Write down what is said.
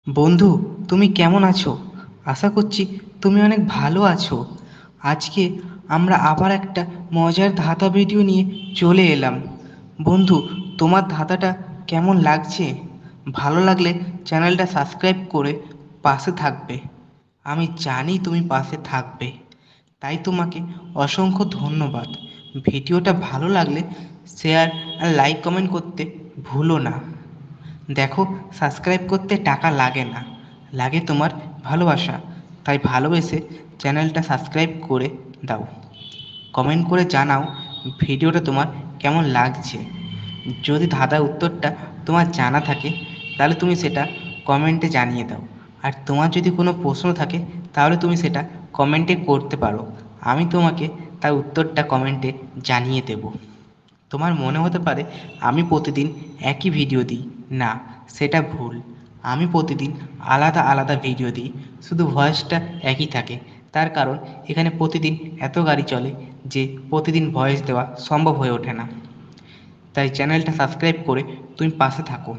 বন্ধু, তুমি কেমন আছো? আশা করছি তুমি অনেক ভালো আছো। আজকে আমরা আবার একটা মজার ধাঁধা ভিডিও নিয়ে চলে এলাম। বন্ধু, তোমার ধাঁধাটা কেমন লাগছে? ভালো লাগলে চ্যানেলটা সাবস্ক্রাইব করে পাশে থাকবে। আমি জানি তুমি পাশে থাকবে, তাই তোমাকে অসংখ্য ধন্যবাদ। ভিডিওটা ভালো লাগলে শেয়ার আর লাইক কমেন্ট করতে ভুলো না। দেখো, সাবস্ক্রাইব করতে টাকা লাগে না, লাগে তোমার ভালোবাসা। তাই ভালোবেসে চ্যানেলটা সাবস্ক্রাইব করে দাও। কমেন্ট করে জানাও ভিডিওটা তোমার কেমন লাগছে। যদি ধাঁধার উত্তরটা তোমার জানা থাকে তাহলে তুমি সেটা কমেন্টে জানিয়ে দাও। আর তোমার যদি কোনো প্রশ্ন থাকে তাহলে তুমি সেটা কমেন্টে করতে পারো। আমি তোমাকে তার উত্তরটা কমেন্টে জানিয়ে দেব। তোমার মনে হতে পারে আমি প্রতিদিন একই ভিডিও দিই। না, সেটা ভুল। আমি প্রতিদিন আলাদা আলাদা ভিডিও দিই, শুধু ভয়েসটা একই থাকে। তার কারণ এখানে প্রতিদিন এত গাড়ি চলে যে প্রতিদিন ভয়েস দেওয়া সম্ভব হয়ে ওঠে না। তাই চ্যানেলটা সাবস্ক্রাইব করে তুমি পাশে থাকো।